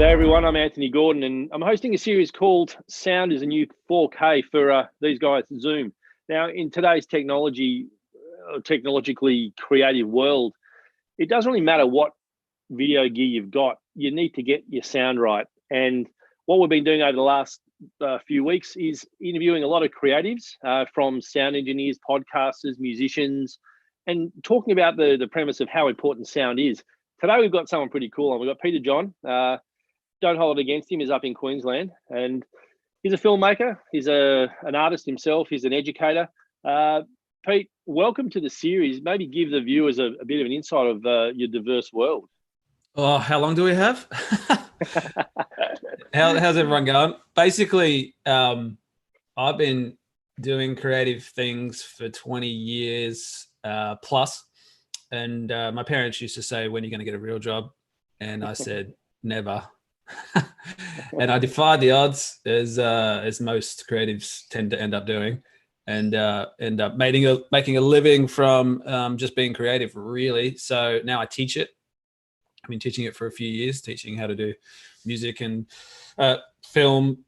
G'day everyone, I'm Anthony Gordon and I'm hosting a series called Sound is a New 4K for these guys at Zoom. Now in today's technologically creative world, it doesn't really matter what video gear you've got, you need to get your sound right. And what we've been doing over the last few weeks is interviewing a lot of creatives from sound engineers, podcasters, musicians, and talking about the premise of how important sound is. Today we've got someone pretty cool on. We've got Peter John. Don't hold it against him. He's up in Queensland and he's a filmmaker. He's an artist himself. He's an educator. Pete, welcome to the series. Maybe give the viewers a bit of an insight of your diverse world. Oh, how long do we have? How's everyone going? Basically, I've been doing creative things for 20 years plus. And my parents used to say, when are you going to get a real job? And I said, never. And I defied the odds, as most creatives tend to end up doing, and end up making a living from just being creative, really. So now I teach it. I've been teaching it for a few years, teaching how to do music and film,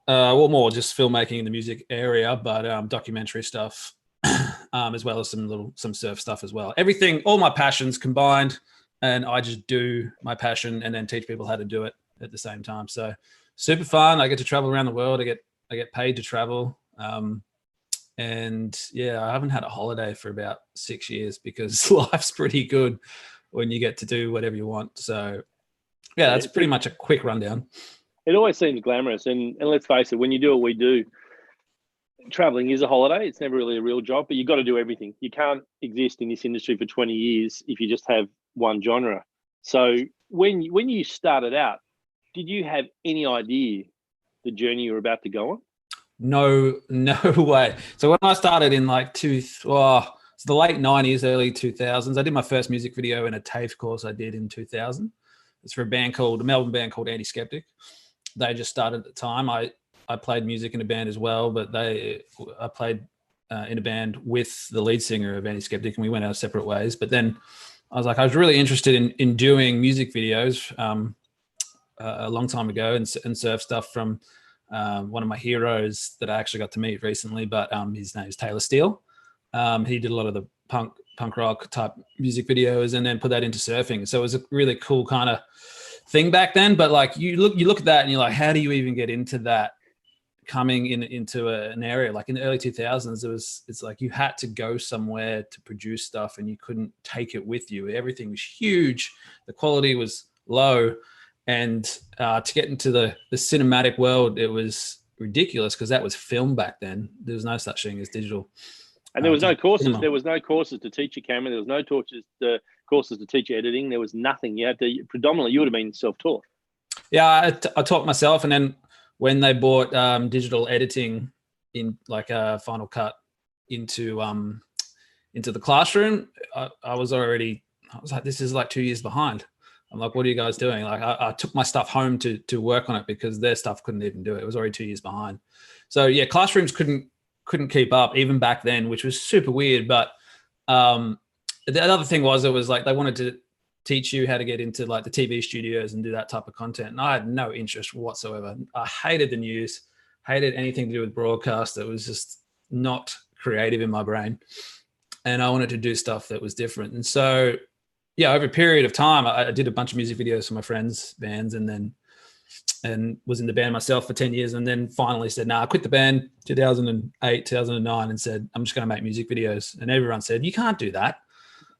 well, more just filmmaking in the music area, but documentary stuff, as well as some surf stuff as well. Everything, all my passions combined, and I just do my passion and then teach people how to do it at the same time. So super fun. I get to travel around the world. I get paid to travel. And yeah, I haven't had a holiday for about 6 years because life's pretty good when you get to do whatever you want. So yeah, that's pretty much a quick rundown. It always seems glamorous. And let's face it, when you do what we do, traveling is a holiday. It's never really a real job, but you've got to do everything. You can't exist in this industry for 20 years if you just have one genre. So when you started out, did you have any idea the journey you were about to go on? No way. So when I started in like it's the late 90s, early 2000s, I did my first music video in a TAFE course I did in 2000. It's for a Melbourne band called Anti-Skeptic. They just started at the time. I played music in a band as well, but I played in a band with the lead singer of Anti-Skeptic, and we went our separate ways. But then I was really interested in doing music videos a long time ago and surf stuff from one of my heroes that I actually got to meet recently, but his name is Taylor Steele. He did a lot of the punk rock type music videos and then put that into surfing. So it was a really cool kind of thing back then. But like you look at that and you're like, how do you even get into that? Coming into an area like in the early 2000s, it's like you had to go somewhere to produce stuff and you couldn't take it with you. Everything was huge. The quality was low. And to get into the cinematic world, it was ridiculous because that was film back then. There was no such thing as digital. And there was no courses. Cinema. There was no courses to teach you camera. There was no courses to teach you editing. There was nothing. You had to predominantly. You would have been self-taught. Yeah, I taught myself, and then when they brought digital editing in, like Final Cut, into the classroom, I was like, this is like 2 years behind. I'm like, what are you guys doing? Like, I took my stuff home to work on it because their stuff couldn't even do it. It was already 2 years behind. So yeah, classrooms couldn't keep up even back then, which was super weird. But the other thing was, it was like they wanted to teach you how to get into like the TV studios and do that type of content. And I had no interest whatsoever. I hated the news, hated anything to do with broadcast. It was just not creative in my brain. And I wanted to do stuff that was different. And so, yeah, over a period of time, I did a bunch of music videos for my friends' bands and was in the band myself for 10 years. And then finally said, I quit the band 2008, 2009 and said, I'm just going to make music videos. And everyone said, you can't do that.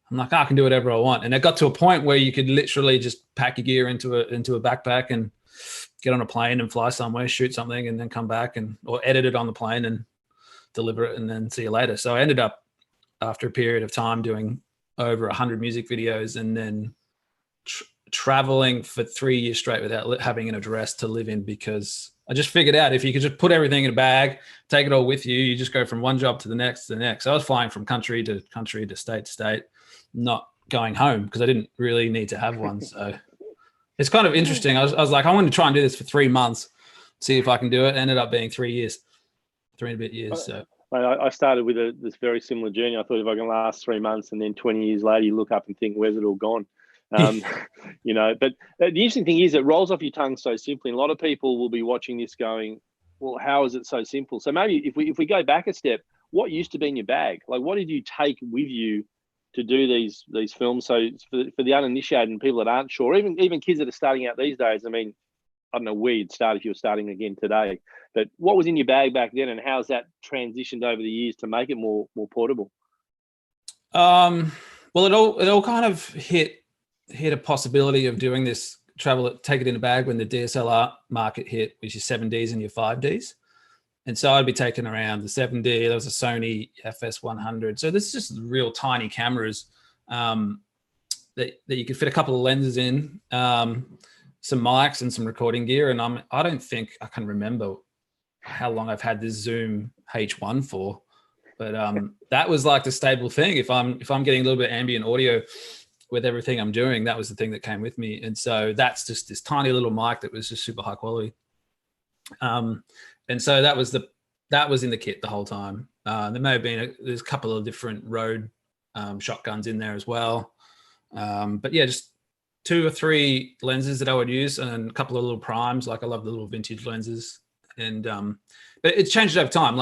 I'm like, I can do whatever I want. And it got to a point where you could literally just pack your gear into a backpack and get on a plane and fly somewhere, shoot something, and then come back or edit it on the plane and deliver it and then see you later. So I ended up, after a period of time, doing over 100 music videos and then traveling for 3 years straight without having an address to live in, because I just figured out if you could just put everything in a bag, take it all with you, you just go from one job to the next to the next. So I was flying from country to country to state, not going home because I didn't really need to have one. So it's kind of interesting. I was like, I want to try and do this for 3 months, see if I can do it. Ended up being 3 years, 3 and a bit years. So I started with this very similar journey. I thought if I can last 3 months, and then 20 years later, you look up and think, where's it all gone? You know, but the interesting thing is it rolls off your tongue so simply. And a lot of people will be watching this going, well, how is it so simple? So maybe if we go back a step, what used to be in your bag? Like, what did you take with you to do these films? So for the uninitiated and people that aren't sure, even kids that are starting out these days, I mean, I don't know where you'd start if you were starting again today, but what was in your bag back then, and how's that transitioned over the years to make it more portable? Well, it all kind of hit a possibility of doing this travel, take it in a bag when the DSLR market hit, which is 7Ds and your 5Ds. And so I'd be taking around the 7D. There was a Sony FS100. So this is just real tiny cameras that you could fit a couple of lenses in, some mics and some recording gear. And I don't think I can remember how long I've had this Zoom H1 for, but that was like the stable thing. If I'm getting a little bit of ambient audio with everything I'm doing, that was the thing that came with me. And so that's just this tiny little mic that was just super high quality. And so that was in the kit the whole time. There may have been there's a couple of different Rode shotguns in there as well. But yeah, just 2 or 3 lenses that I would use and a couple of little primes. Like I love the little vintage lenses. And but it's changed over time.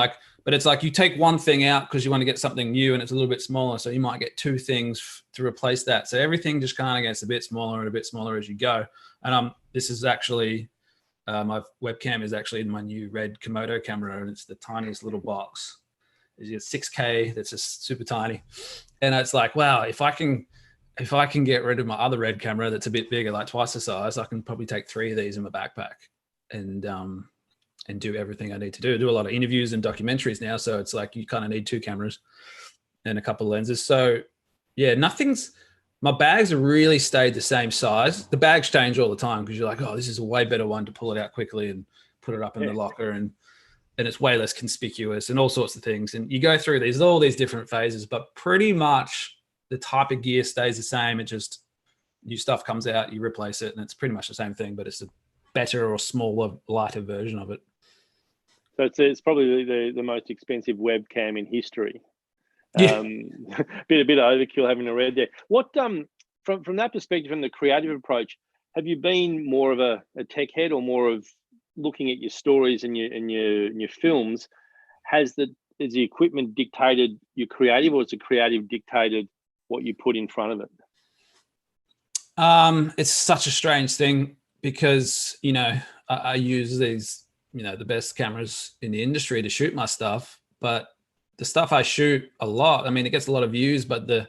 But it's like you take one thing out because you want to get something new and it's a little bit smaller. So you might get 2 things to replace that. So everything just kind of gets a bit smaller and a bit smaller as you go. And this is actually my webcam is actually my new red Komodo camera, and it's the tiniest little box. It's a 6K that's just super tiny, and it's like, wow, if I can get rid of my other red camera that's a bit bigger, like twice the size, I can probably take 3 of these in my backpack and do everything I need to do. I do a lot of interviews and documentaries now, so it's like you kind of need 2 cameras and a couple of lenses. So yeah, my bags have really stayed the same size. The bags change all the time because you're like, oh, this is a way better one to pull it out quickly and put it up in the locker, and it's way less conspicuous and all sorts of things. And you go through all these different phases, but pretty much the type of gear stays the same. It just, new stuff comes out, you replace it, and it's pretty much the same thing, but it's a better or smaller, lighter version of it. So it's probably the most expensive webcam in history. Yeah. bit of overkill having a red there. What from that perspective, from the creative approach, have you been more of a tech head, or more of looking at your stories and your films? Has the equipment dictated your creative, or has the creative dictated what you put in front of it? It's such a strange thing because I use these the best cameras in the industry to shoot my stuff, but the stuff I shoot a lot, I mean, it gets a lot of views, but the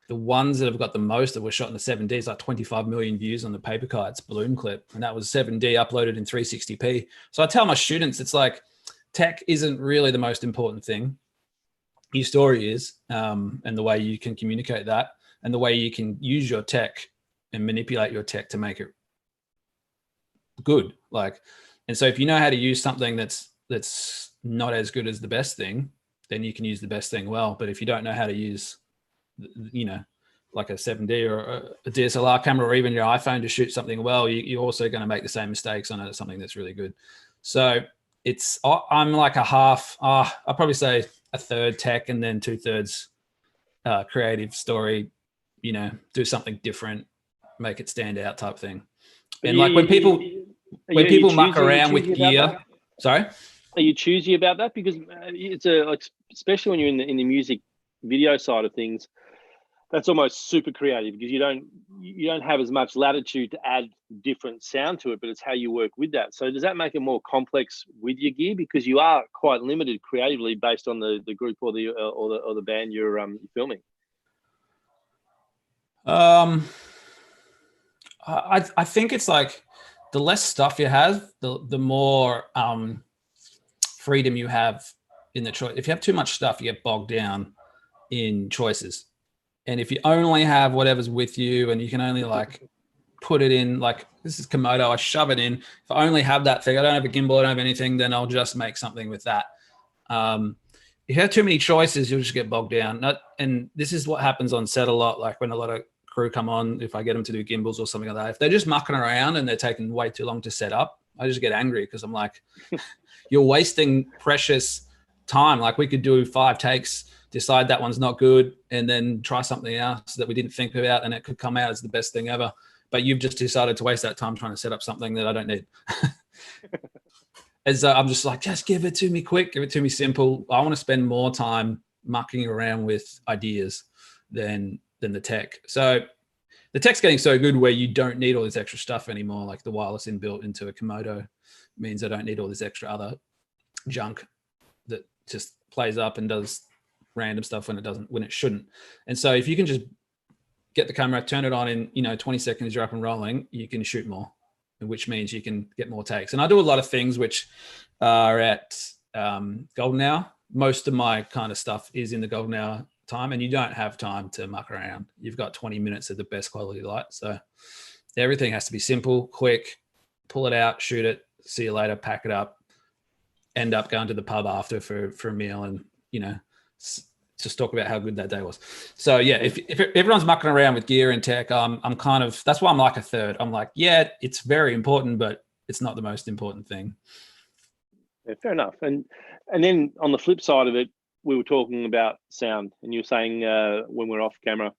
ones that have got the most that were shot in the 7D is like 25 million views on the Paper Kites balloon clip. And that was 7D uploaded in 360p. So I tell my students, it's like tech isn't really the most important thing. Your story is, and the way you can communicate that, and the way you can use your tech and manipulate your tech to make it good. And so if you know how to use something that's not as good as the best thing, then you can use the best thing well. But if you don't know how to use, like a 7D or a DSLR camera, or even your iPhone to shoot something well, you're also going to make the same mistakes on something that's really good. So I'm like a half, I'll probably say a third tech and then 2/3 creative story, do something different, make it stand out type thing. And like when people muck around with gear, sorry? Are you choosy about that? Because it's especially when you're in the music video side of things, that's almost super creative, because you don't have as much latitude to add different sound to it, but it's how you work with that. So does that make it more complex with your gear, because you are quite limited creatively based on the group or the band you're filming? I think it's like the less stuff you have, the more freedom you have in the choice. If you have too much stuff, you get bogged down in choices. And if you only have whatever's with you, and you can only put it in, like this is Komodo, I shove it in. If I only have that thing, I don't have a gimbal, I don't have anything, then I'll just make something with that. If you have too many choices, you'll just get bogged down. And this is what happens on set a lot, like when a lot of crew come on, if I get them to do gimbals or something like that, if they're just mucking around and they're taking way too long to set up, I just get angry, because I'm like, you're wasting precious time. Like we could do 5 takes decide that one's not good, and then try something else that we didn't think about, and it could come out as the best thing ever. But you've just decided to waste that time trying to set up something that I don't need. As I'm just like, just give it to me quick, give it to me simple. I want to spend more time mucking around with ideas than the tech. So the tech's getting so good where you don't need all this extra stuff anymore. Like the wireless inbuilt into a Komodo means I don't need all this extra other junk that just plays up and does random stuff when it shouldn't. And so if you can just get the camera, turn it on in 20 seconds, you're up and rolling, you can shoot more, which means you can get more takes. And I do a lot of things which are at golden hour. Most of my kind of stuff is in the golden hour time, and you don't have time to muck around. You've got 20 minutes of the best quality light. So everything has to be simple, quick, pull it out, shoot it, see you later, pack it up, end up going to the pub after for a meal and, just talk about how good that day was. So yeah, if everyone's mucking around with gear and tech, I'm kind of, that's why I'm like a third. I'm like, yeah, it's very important, but it's not the most important thing. Yeah, fair enough. And then on the flip side of it, we were talking about sound, and you were saying when we're off camera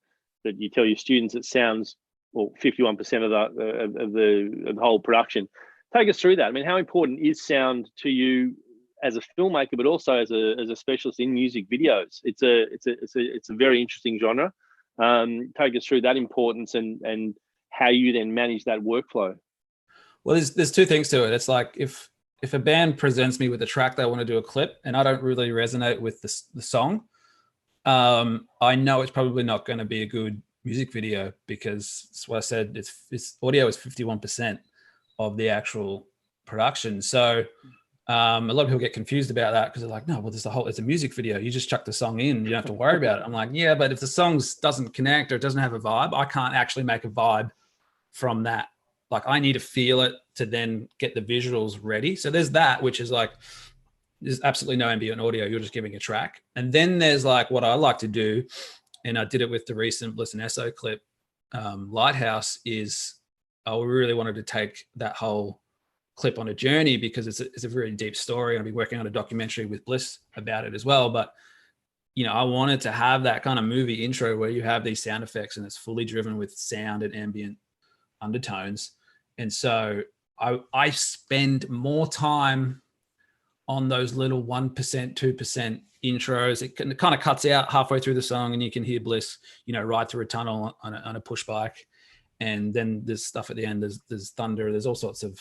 that you tell your students it sounds, well, 51% of the whole production. Take us through that. I mean, how important is sound to you as a filmmaker, but also as a specialist in music videos? It's a very interesting genre. Take us through that importance and how you then manage that workflow. Well, there's two things to it. It's like if a band presents me with a track they want to do a clip and I don't really resonate with the song, I know it's probably not going to be a good music video, because it's what I said, it's audio is 51% of the actual production. So a lot of people get confused about that because they're like, no, well, it's a music video. You just chuck the song in, you don't have to worry about it. I'm like, yeah, but if the song doesn't connect or it doesn't have a vibe, I can't actually make a vibe from that. Like I need to feel it to then get the visuals ready. So there's that, which is like, there's absolutely no ambient audio. You're just giving a track. And then there's like what I like to do, and I did it with the recent Bliss and Esso clip, Lighthouse, is I really wanted to take that whole clip on a journey because it's a very deep story. I'll be working on a documentary with Bliss about it as well. But, I wanted to have that kind of movie intro where you have these sound effects and it's fully driven with sound and ambient undertones. And so I spend more time on those little 1%, 2% intros. It kind of cuts out halfway through the song and you can hear Bliss, ride through a tunnel on a push bike. And then there's stuff at the end. There's thunder. There's all sorts of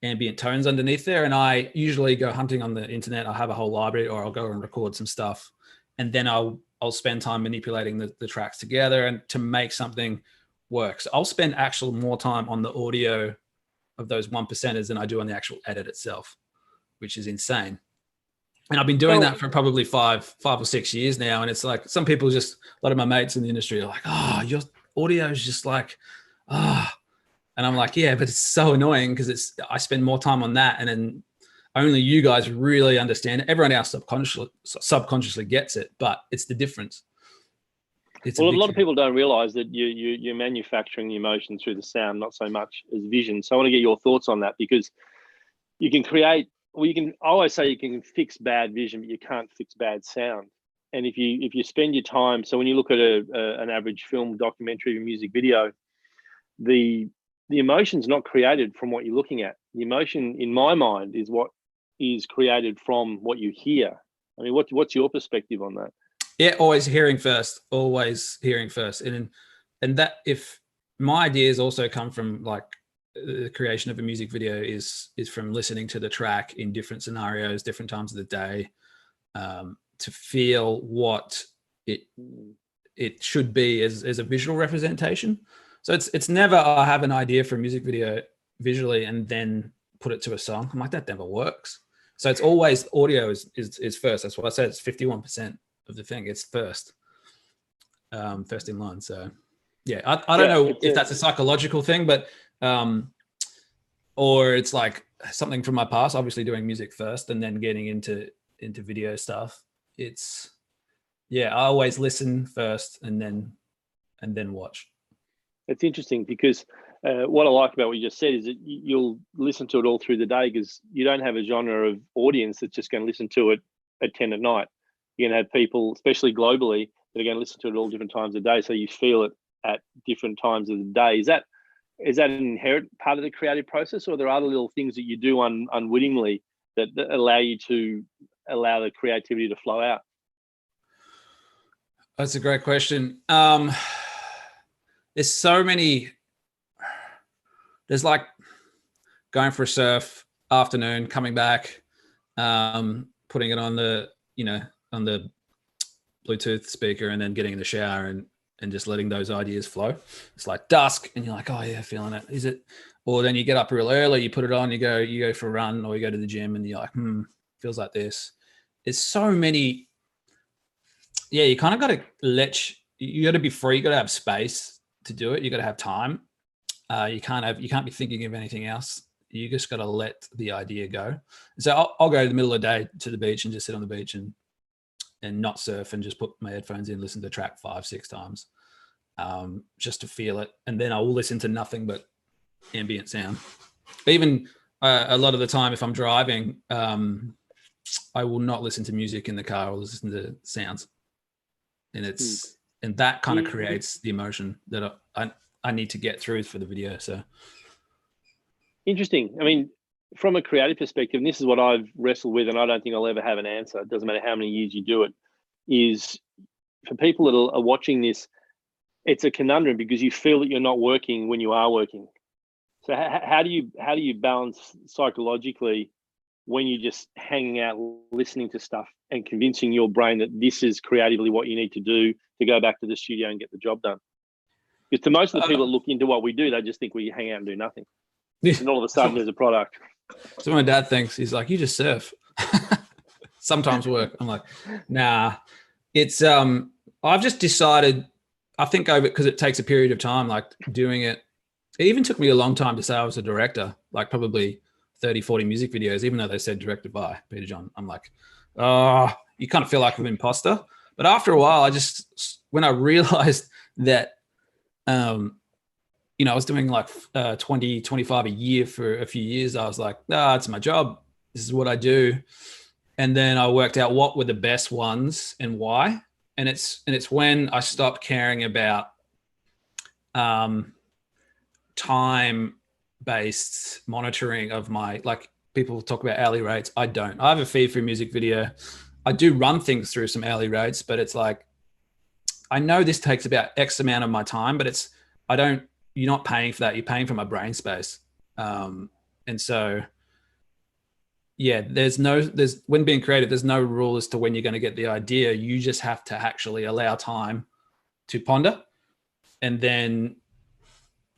ambient tones underneath there. And I usually go hunting on the internet. I'll have a whole library, or I'll go and record some stuff. And then I'll spend time manipulating the tracks together and to make something work. So I'll spend actual more time on the audio of those 1%ers than I do on the actual edit itself, which is insane. And I've been doing that for probably five or 6 years now. And it's like, some people a lot of my mates in the industry are like, oh, your audio is just like, and I'm like, yeah, but it's so annoying because I spend more time on that. And then only you guys really understand it. Everyone else subconsciously gets it, but it's the difference. A lot of people don't realize that you're manufacturing the emotion through the sound, not so much as vision. So I want to get your thoughts on that, because you can create, I always say you can fix bad vision, but you can't fix bad sound. And if you spend your time, so when you look at an average film, documentary, or music video, the emotion's not created from what you're looking at. The emotion, in my mind, is what is created from what you hear. I mean, what's your perspective on that? Yeah, always hearing first. And that, if my ideas also come from like the creation of a music video is from listening to the track in different scenarios, different times of the day, to feel what it should be as a visual representation. So it's never I have an idea for a music video visually and then put it to a song. I'm like, that never works. So it's always audio is first. That's what I said. It's 51% of the thing. It's first in line. So yeah, I don't know if that's a psychological thing, but or it's like something from my past, obviously doing music first and then getting into video stuff. It's, yeah, I always listen first and then watch. It's interesting because what I like about what you just said is that you'll listen to it all through the day, because you don't have a genre of audience that's just going to listen to it at 10 at night. you're going to have people, especially globally, that are going to listen to it at all different times of day. So you feel it at different times of the day. Is that an inherent part of the creative process, or are there other little things that you do unwittingly that allow you to allow the creativity to flow out? That's a great question. There's so many. There's like going for a surf afternoon, coming back, putting it on the Bluetooth speaker, and then getting in the shower and just letting those ideas flow. It's like dusk, and you're like, oh yeah, feeling it. Is it? Or then you get up real early, you put it on, you go for a run, or you go to the gym, and you're like, feels like this. There's so many. Yeah, you kind of got to you got to be free. You got to have space to do it. You got to have time. You can't be thinking of anything else. You just got to let the idea go. So I'll go to the middle of the day to the beach and just sit on the beach and not surf, and just put my headphones in, listen to the track 5-6 times, just to feel it. And then I will listen to nothing but ambient sound. Even a lot of the time, if I'm driving, I will not listen to music in the car. I'll listen to sounds. And and that kind of creates the emotion that I need to get through for the video. So interesting. I mean, from a creative perspective, and this is what I've wrestled with, and I don't think I'll ever have an answer. It doesn't matter how many years you do it. Is for people that are watching this, it's a conundrum because you feel that you're not working when you are working. So how do you balance psychologically when you're just hanging out, listening to stuff, and convincing your brain that this is creatively what you need to do to go back to the studio and get the job done? Because to most of the people that look into what we do, they just think we hang out and do nothing. And all of a sudden there's a product. So my dad thinks, he's like, you just surf. Sometimes work. I'm like, nah. It's I've just decided, I think over, because it takes a period of time, like doing it. It even took me a long time to say I was a director, like probably 30, 40 music videos, even though they said directed by Peter John. I'm like, you kind of feel like an imposter. But after a while, when I realized that, I was doing like 20, 25 a year for a few years, I was like, it's my job. This is what I do. And then I worked out what were the best ones and why. And it's when I stopped caring about time-based monitoring of my, like people talk about hourly rates. I don't. I have a fee for a music video. I do run things through some hourly rates, but it's like, I know this takes about X amount of my time, but you're not paying for that. You're paying for my brain space. And so, yeah, when being creative, there's no rule as to when you're going to get the idea. You just have to actually allow time to ponder and then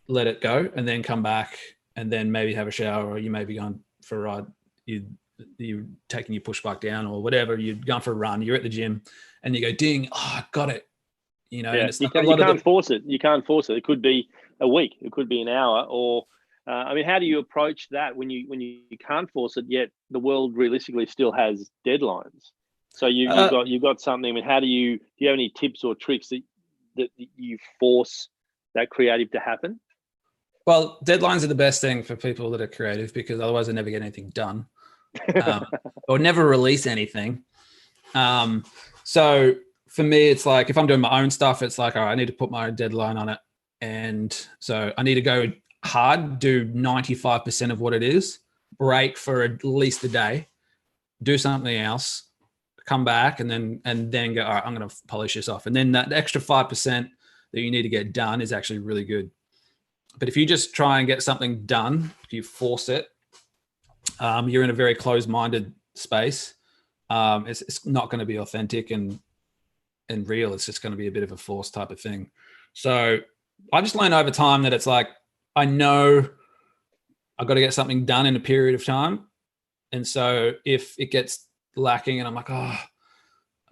let it go, and then come back, and then maybe have a shower, or you may be going for a ride. You're taking your push bike down or whatever. You're going for a run. You're at the gym and you go, ding, I got it. Yeah, you can't force it. You can't force it. It could be a week. It could be an hour. Or, how do you approach that when you can't force it, yet the world realistically still has deadlines? So you've got something. I mean, do you have any tips or tricks that you force that creative to happen? Well, deadlines are the best thing for people that are creative, because otherwise they never get anything done, or never release anything. So for me, it's like, if I'm doing my own stuff, it's like, all right, I need to put my own deadline on it. And so I need to go hard, do 95% of what it is, break for at least a day, do something else, come back, and then go, all right, I'm going to polish this off. And then that extra 5% that you need to get done is actually really good. But if you just try and get something done, if you force it, you're in a very closed-minded space. It's not going to be authentic and real. It's just going to be a bit of a forced type of thing. So I just learned over time that it's like, I know I've got to get something done in a period of time. And so if it gets lacking and I'm like, I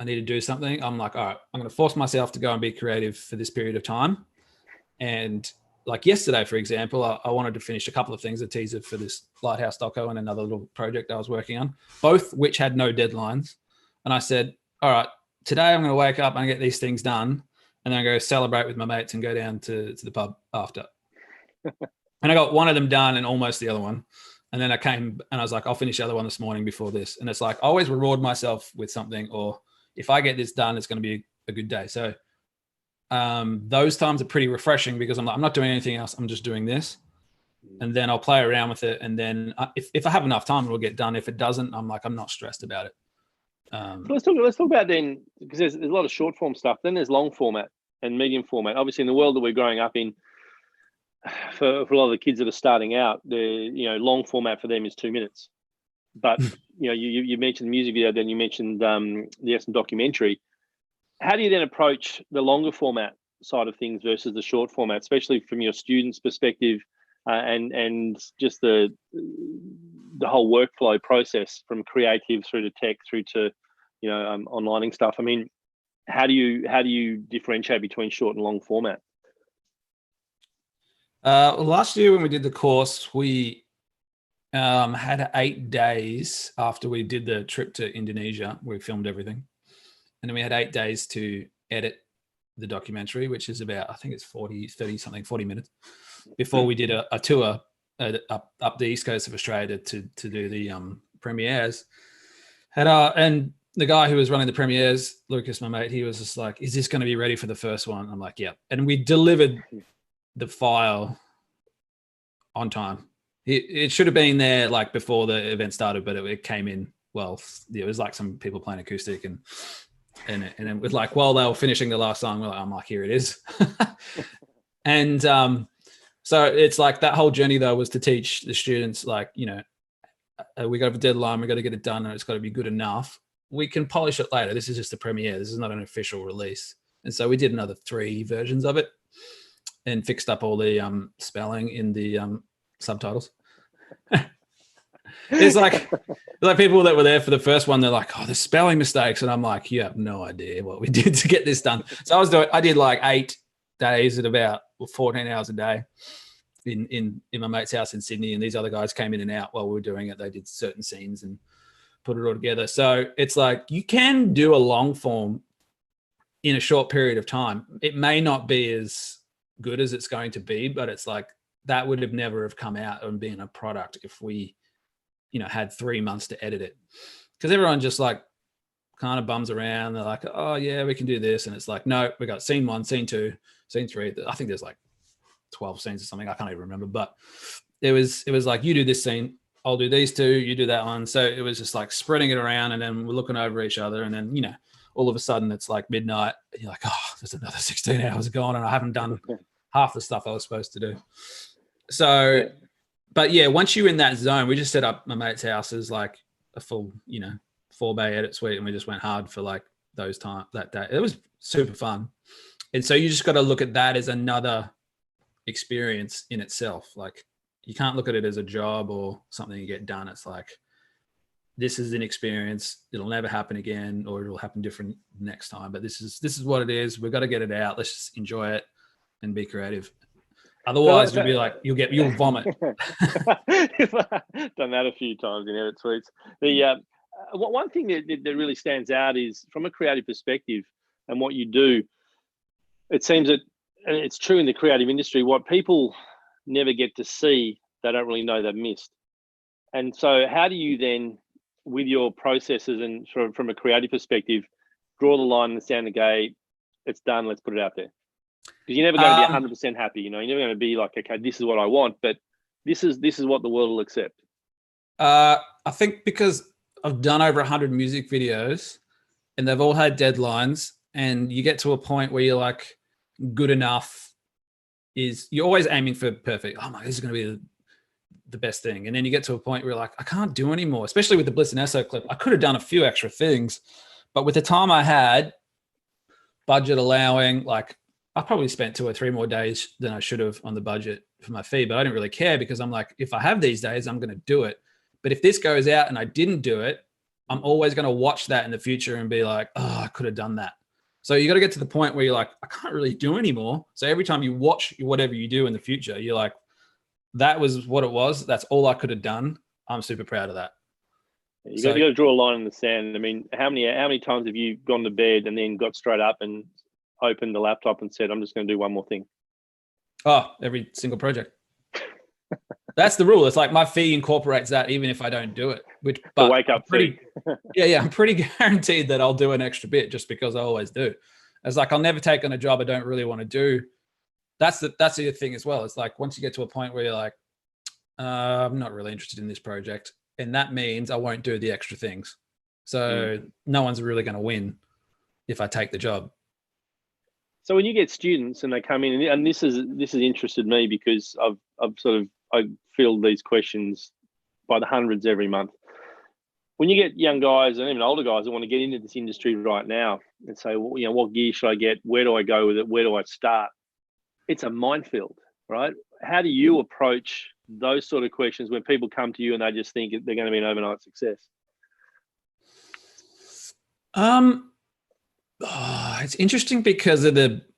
need to do something, I'm like, all right, I'm going to force myself to go and be creative for this period of time. And like yesterday, for example, I wanted to finish a couple of things, a teaser for this Lighthouse doco and another little project I was working on, both which had no deadlines. And I said, all right, today I'm going to wake up and get these things done, and then I go celebrate with my mates and go down to the pub after. And I got one of them done and almost the other one. And then I came and I was like, I'll finish the other one this morning before this. And it's like, I always reward myself with something, or if I get this done, it's going to be a good day. So those times are pretty refreshing because I'm not doing anything else. I'm just doing this. And then I'll play around with it. And then if I have enough time, it'll get done. If it doesn't, I'm not stressed about it. So let's talk about then, because there's a lot of short form stuff. Then there's long format and medium format. Obviously, in the world that we're growing up in, for a lot of the kids that are starting out, long format for them is 2 minutes. But you mentioned the music video, then you mentioned the Essence documentary. How do you then approach the longer format side of things versus the short format, especially from your students' perspective, and just the whole workflow process from creative through to tech through to onlining stuff? I mean, how do you differentiate between short and long format? Last year when we did the course, we had 8 days after we did the trip to Indonesia. We filmed everything, and then we had 8 days to edit the documentary, which is about, I think it's 40 minutes, before we did a tour up the east coast of Australia to do the premieres. And the guy who was running the premieres, Lucas, my mate, he was just like, "Is this going to be ready for the first one?" I'm like, "Yeah." And we delivered the file on time. It should have been there like before the event started, but it came in. Well, it was like some people playing acoustic and it was like, while they were finishing the last song, I'm like, here it is. And so it's like that whole journey though was to teach the students, like, we got a deadline, we got to get it done, and it's got to be good enough. We can polish it later. This is just a premiere. This is not an official release. And so we did another 3 versions of it and fixed up all the spelling in the subtitles. It's like people that were there for the first one, they're like, "Oh, there's spelling mistakes." And I'm like, "You have no idea what we did to get this done." So I did like 8 days at about 14 hours a day in my mate's house in Sydney. And these other guys came in and out while we were doing it. They did certain scenes and put it all together. So it's like, you can do a long form in a short period of time. It may not be as good as it's going to be, but it's like, that would have never have come out and been a product if we, had 3 months to edit it. Because everyone just like kind of bums around. They're like, "Oh yeah, we can do this." And it's like, no, we got scene 1, scene 2, scene 3. I think there's like 12 scenes or something. I can't even remember, but it was like, you do this scene, I'll do these 2, you do that one. So it was just like spreading it around, and then we're looking over each other, and then, all of a sudden it's like midnight. And you're like, "Oh, there's another 16 hours gone and I haven't done half the stuff I was supposed to do." So, but yeah, once you're in that zone, we just set up my mate's house as like a full, 4-bay edit suite, and we just went hard for like that day. It was super fun. And so you just got to look at that as another experience in itself. Like, you can't look at it as a job or something you get done. It's like, this is an experience. It'll never happen again, or it'll happen different next time. But this is what it is. We've got to get it out. Let's just enjoy it and be creative. Otherwise, you'll be like, you'll vomit. Done that a few times in edit suites. The one thing that really stands out is, from a creative perspective and what you do, it seems that, and it's true in the creative industry, what people never get to see, they don't really know they've missed. And so how do you then, with your processes and from a creative perspective, draw the line in the sand and go, "It's done, let's put it out there"? Because you're never going to be 100% happy. You're never going to be like, "Okay, this is what I want," but this is what the world will accept. I think because I've done over 100 music videos, and they've all had deadlines, and you get to a point where you're like, good enough is, you're always aiming for perfect. "Oh my, this is going to be the best thing." And then you get to a point where you're like, I can't do anymore, especially with the Bliss and Esso clip. I could have done a few extra things, but with the time I had, budget allowing, like, I probably spent 2 or 3 more days than I should have on the budget for my fee, but I didn't really care, because I'm like, if I have these days, I'm going to do it. But if this goes out and I didn't do it, I'm always going to watch that in the future and be like, "Oh, I could have done that." So you got to get to the point where you're like, I can't really do anymore. So every time you watch whatever you do in the future, you're like, that was what it was. That's all I could have done. I'm super proud of that. You got to draw a line in the sand. I mean, how many times have you gone to bed and then got straight up and opened the laptop and said, "I'm just going to do one more thing"? Oh, every single project. That's the rule. It's like my fee incorporates that, even if I don't do it. But wake up pretty, I'm pretty guaranteed that I'll do an extra bit just because I always do. It's like I'll never take on a job I don't really want to do. That's the thing as well. It's like once you get to a point where you're like, I'm not really interested in this project, and that means I won't do the extra things. So no one's really going to win if I take the job. So when you get students and they come in, and this has interested me because I field these questions by the hundreds every month. When you get young guys and even older guys that want to get into this industry right now and say, well, you know, what gear should I get? Where do I go with it? Where do I start? It's a minefield, right? How do you approach those sort of questions when people come to you and they just think they're going to be an overnight success? It's interesting because of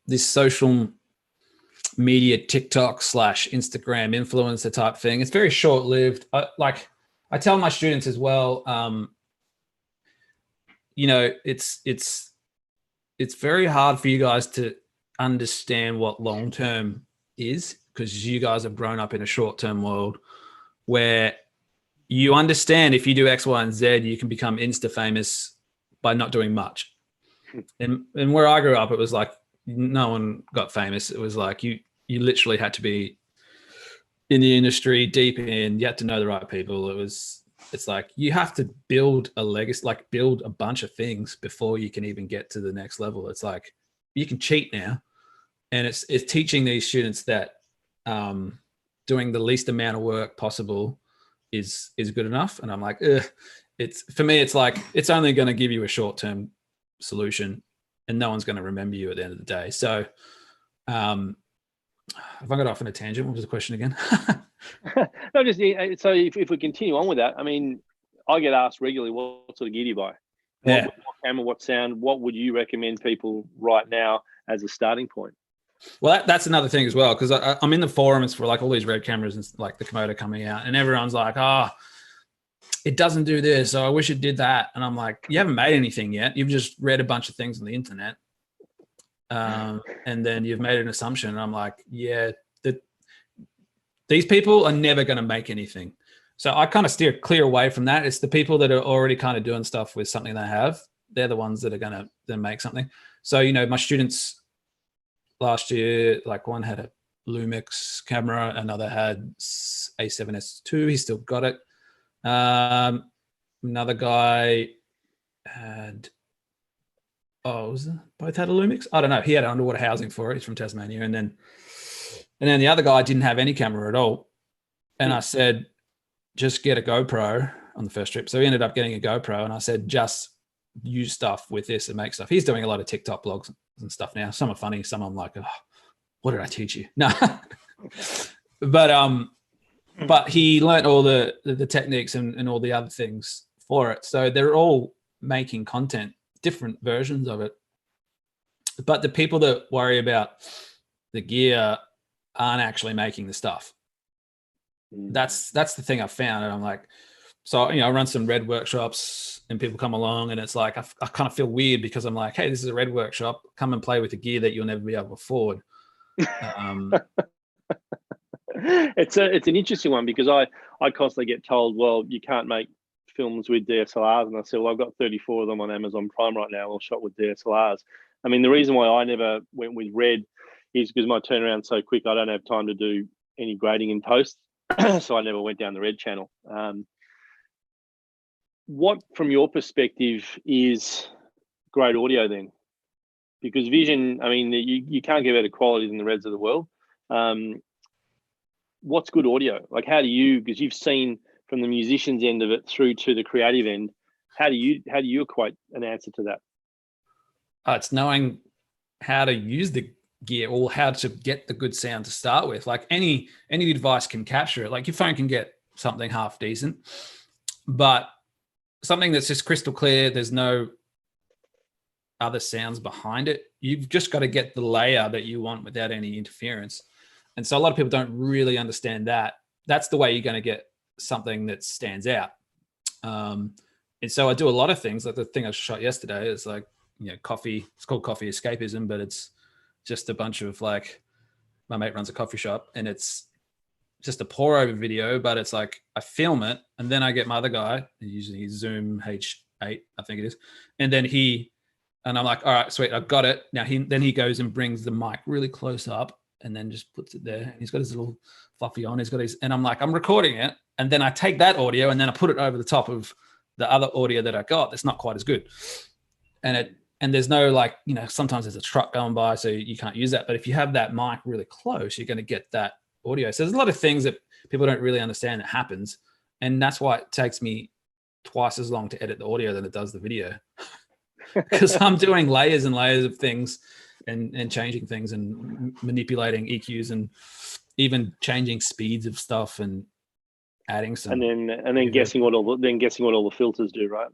this social media TikTok / Instagram influencer type thing. It's very short lived. I tell my students as well, you know, it's very hard for you guys to understand what long term is because you guys have grown up in a short term world where you understand if you do X, Y, and Z, you can become Insta famous by not doing much. And where I grew up, it was like no one got famous. It was like you literally had to be in the industry, deep in. You had to know the right people. It's like you have to build a legacy, like build a bunch of things before you can even get to the next level. It's like you can cheat now, and it's teaching these students that doing the least amount of work possible is good enough. And I'm like, for me, it's like it's only going to give you a short term solution and no one's going to remember you at the end of the day. So have I got off on a tangent? What was the question again? No, just so if we continue on with that, I mean, I get asked regularly, what sort of gear do you buy? Yeah. What camera, what sound, what would you recommend people right now as a starting point? Well, that's another thing as well, because I'm in the forums for like all these red cameras and like the Komodo coming out, and everyone's like, it doesn't do this, so I wish it did that. And I'm like, you haven't made anything yet. You've just read a bunch of things on the internet. And then you've made an assumption. And I'm like, yeah, these people are never going to make anything. So I kind of steer clear away from that. It's the people that are already kind of doing stuff with something they have. They're the ones that are going to then make something. So, you know, my students last year, like one had a Lumix camera, another had A7S2. He still got it. Another guy had, both had a Lumix? I don't know. He had underwater housing for it. He's from Tasmania. And then the other guy didn't have any camera at all. And I said, just get a GoPro on the first trip. So he ended up getting a GoPro, and I said, just use stuff with this and make stuff. He's doing a lot of TikTok blogs and stuff now. Some are funny. Some I'm like, what did I teach you? No, but he learned all the techniques and all the other things for it. So they're all making content, different versions of it. But the people that worry about the gear aren't actually making the stuff. That's the thing I've found. And I'm like, so, you know, I run some red workshops and people come along, and it's like, I kind of feel weird because I'm like, hey, this is a red workshop. Come and play with the gear that you'll never be able to afford. It's an interesting one because I constantly get told, well, you can't make films with DSLRs. And I said, well, I've got 34 of them on Amazon Prime right now, all shot with DSLRs. I mean, the reason why I never went with red is because my turnaround's so quick, I don't have time to do any grading in post. So I never went down the red channel. What, from your perspective, is great audio then? Because vision, I mean, you can't get better quality than the reds of the world. What's good audio? Like, how do you, because you've seen from the musician's end of it through to the creative end, how do you equate an answer to that? It's knowing how to use the gear or how to get the good sound to start with. Like any device can capture it. Like your phone can get something half decent, but something that's just crystal clear, there's no other sounds behind it. You've just got to get the layer that you want without any interference. And so a lot of people don't really understand that. That's the way you're going to get something that stands out. And so I do a lot of things. Like the thing I shot yesterday is like, you know, coffee. It's called Coffee Escapism, but it's just a bunch of like, my mate runs a coffee shop, and it's just a pour over video, but it's like I film it and then I get my other guy, usually Zoom H8, I think it is, and I'm like, all right, sweet, I've got it. Now then he goes and brings the mic really close up and then just puts it there. And he's got his little fluffy on. And I'm like, I'm recording it, and then I take that audio and then I put it over the top of the other audio that I got that's not quite as good. And there's no, like, you know, sometimes there's a truck going by, so you can't use that. But if you have that mic really close, you're going to get that audio. So there's a lot of things that people don't really understand that happens. And that's why it takes me twice as long to edit the audio than it does the video. Because I'm doing layers and layers of things and changing things and manipulating EQs and even changing speeds of stuff and adding some. And then guessing what all the filters do, right?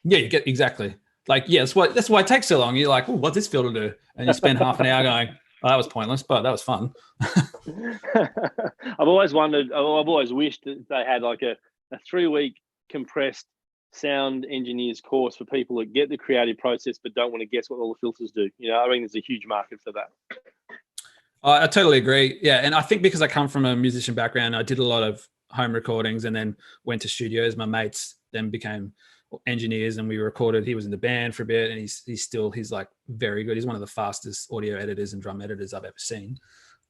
Yeah, you get exactly. Like, yeah, that's why it takes so long. You're like, oh, what's this filter do? And you spend half an hour going, oh, that was pointless, but that was fun. I've always wished that they had like a 3-week compressed sound engineers course for people that get the creative process but don't want to guess what all the filters do. You know, I mean, there's a huge market for that. I totally agree. Yeah, and I think because I come from a musician background, I did a lot of home recordings and then went to studios. My mates then became engineers and we recorded. He was in the band for a bit, and he's like very good. He's one of the fastest audio editors and drum editors I've ever seen.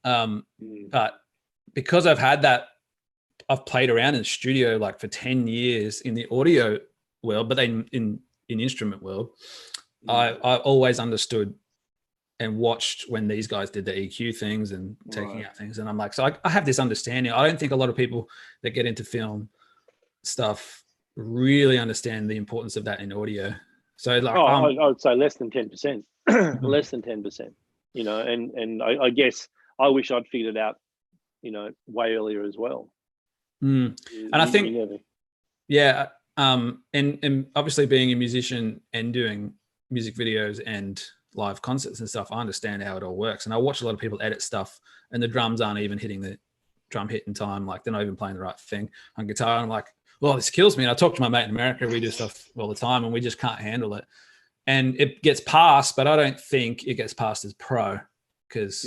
But because I've had that, I've played around in the studio like for 10 years in the audio world, but then in instrument world, I always understood and watched when these guys did the EQ things and taking out things. And I'm like, so I have this understanding. I don't think a lot of people that get into film stuff really understand the importance of that in audio. So like, I would say less than 10%, less than 10%, you know, and I guess I wish I'd figured it out, you know, way earlier as well. And I think, yeah. And obviously being a musician and doing music videos and live concerts and stuff, I understand how it all works. And I watch a lot of people edit stuff and the drums aren't even hitting the drum hit in time. Like they're not even playing the right thing on guitar. And I'm like, well, this kills me. And I talk to my mate in America, we do stuff all the time and we just can't handle it. And it gets passed, but I don't think it gets passed as pro because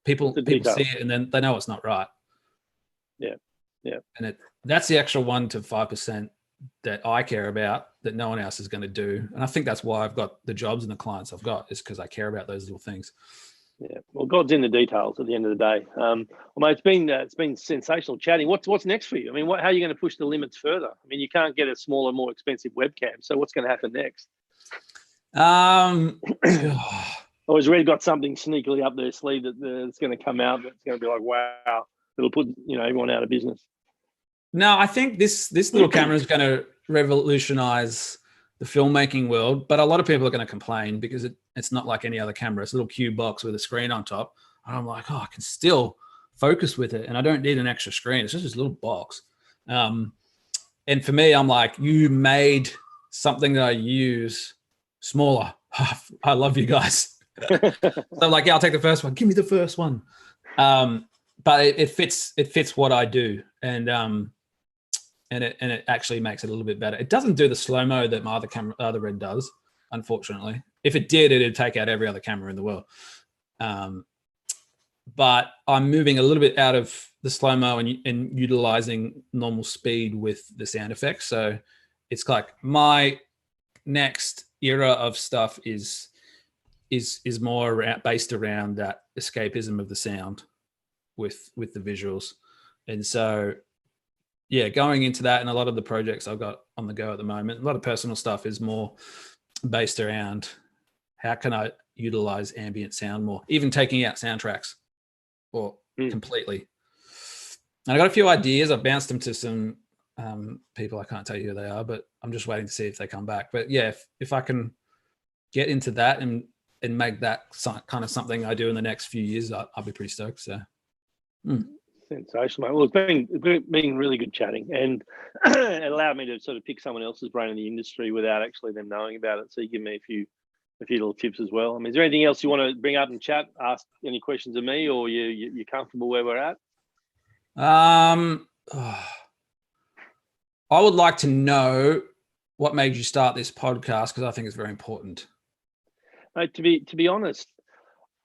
people see it and then they know it's not right. Yeah. Yeah. And that's the extra 1 to 5% that I care about that no one else is going to do. And I think that's why I've got the jobs and the clients I've got, is because I care about those little things. Yeah. Well, God's in the details at the end of the day. Well, mate, it's been sensational chatting. What's next for you? I mean, how are you going to push the limits further? I mean, you can't get a smaller, more expensive webcam. So what's going to happen next? Or has Red got something sneakily up their sleeve that's going to come out that's going to be like, wow, it'll put, you know, everyone out of business? No, I think this little camera is going to revolutionize the filmmaking world, but a lot of people are going to complain because it's not like any other camera. It's a little cube box with a screen on top. And I'm like, oh, I can still focus with it and I don't need an extra screen. It's just this little box. And for me, I'm like, you made something that I use smaller. I love you guys. So I'm like, yeah, I'll take the first one. Give me the first one. But it fits what I do. And it actually makes it a little bit better. It doesn't do the slow-mo that my other Red does, unfortunately. If it did, it'd take out every other camera in the world. But I'm moving a little bit out of the slow-mo and utilizing normal speed with the sound effects. So it's like my next era of stuff is more based around that escapism of the sound with the visuals. And so yeah, going into that, and a lot of the projects I've got on the go at the moment, a lot of personal stuff is more based around how can I utilize ambient sound more, even taking out soundtracks or completely. And I got a few ideas. I've bounced them to some people. I can't tell you who they are, but I'm just waiting to see if they come back. But yeah, if I can get into that and make that kind of something I do in the next few years, I'll be pretty stoked. So. Sensational, mate. Well, it's been really good chatting, and it allowed me to sort of pick someone else's brain in the industry without actually them knowing about it. So you give me a few little tips as well. I mean, is there anything else you want to bring up and chat? Ask any questions of me, or you're comfortable where we're at? I would like to know what made you start this podcast, because I think it's very important. Mate, to be honest,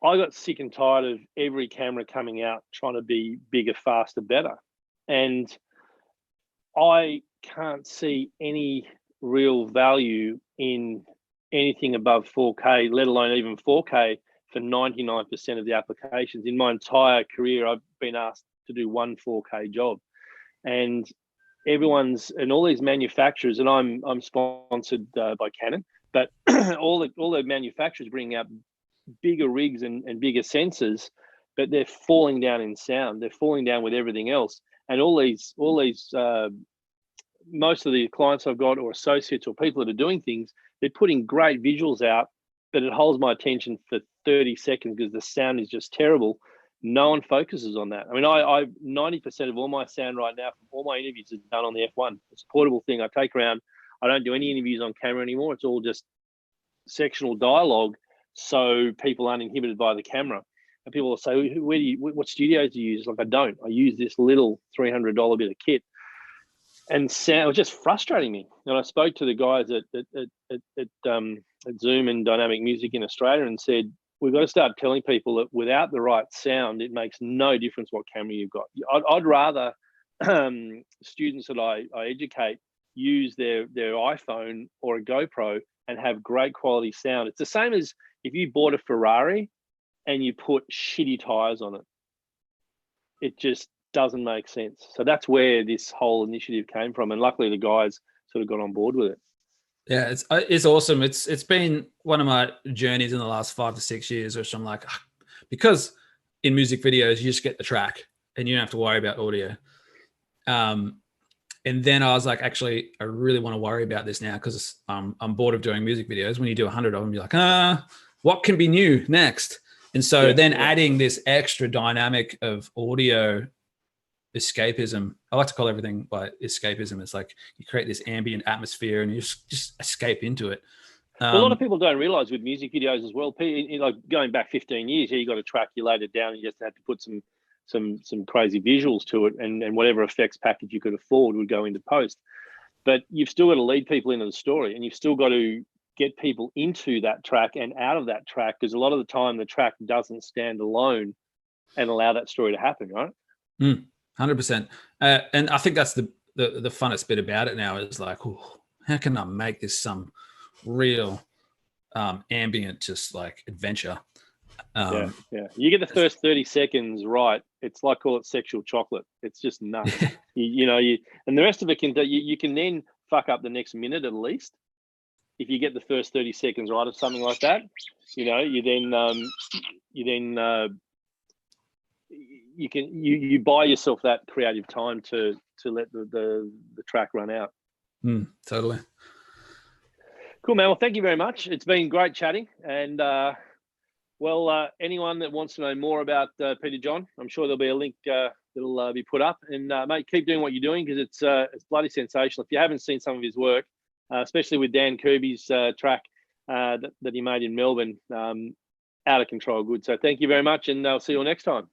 I got sick and tired of every camera coming out trying to be bigger, faster, better. And I can't see any real value in anything above 4K, let alone even 4K, for 99% of the applications. In my entire career, I've been asked to do one 4K job, and all these manufacturers, and I'm sponsored by Canon, but all the manufacturers bring out bigger rigs and bigger sensors, but they're falling down in sound. They're falling down with everything else, and all these most of the clients I've got, or associates, or people that are doing things, they're putting great visuals out, but it holds my attention for 30 seconds because the sound is just terrible. No one focuses on that. I mean, I 90% of all my sound right now from all my interviews is done on the F1. It's a portable thing I take around. I don't do any interviews on camera anymore. It's all just sectional dialogue, so people aren't inhibited by the camera. And people will say, what studios do you use? Like, I don't. I use this little $300 bit of kit. And sound was just frustrating me. And I spoke to the guys at Zoom and Dynamic Music in Australia and said, we've got to start telling people that without the right sound, it makes no difference what camera you've got. I'd rather students that I educate use their iPhone or a GoPro and have great quality sound. It's the same as if you bought a Ferrari and you put shitty tires on it. It just doesn't make sense. So that's where this whole initiative came from, and luckily the guys sort of got on board with it. Yeah, it's awesome. It's been one of my journeys in the last 5 to 6 years, which I'm like, because in music videos you just get the track and you don't have to worry about audio. And then I was like, actually, I really want to worry about this now because I'm bored of doing music videos. When you do 100 of them, you're like, what can be new next? And so adding this extra dynamic of audio escapism. I like to call everything by escapism. It's like you create this ambient atmosphere and you just escape into it. Well, a lot of people don't realize with music videos as well, like going back 15 years, you got a track, you laid it down, you just had to put some crazy visuals to it, and whatever effects package you could afford would go into post. But you've still got to lead people into the story, and you've still got to get people into that track and out of that track, because a lot of the time the track doesn't stand alone and allow that story to happen, right? 100%. And I think that's the funnest bit about it now is like, how can I make this some real ambient, just like adventure? Yeah. You get the first 30 seconds right. It's like, call it sexual chocolate. It's just nuts. And the rest of it you can then fuck up the next minute at least. If you get the first 30 seconds right of something like that, you buy yourself that creative time to let the track run out. Totally. Cool, man. Well, thank you very much. It's been great chatting. And anyone that wants to know more about Peter John, I'm sure there'll be a link that'll be put up. And mate, keep doing what you're doing, because it's bloody sensational. If you haven't seen some of his work, especially with Dan Kirby's track that he made in Melbourne, out of control good. So thank you very much, and I'll see you all next time.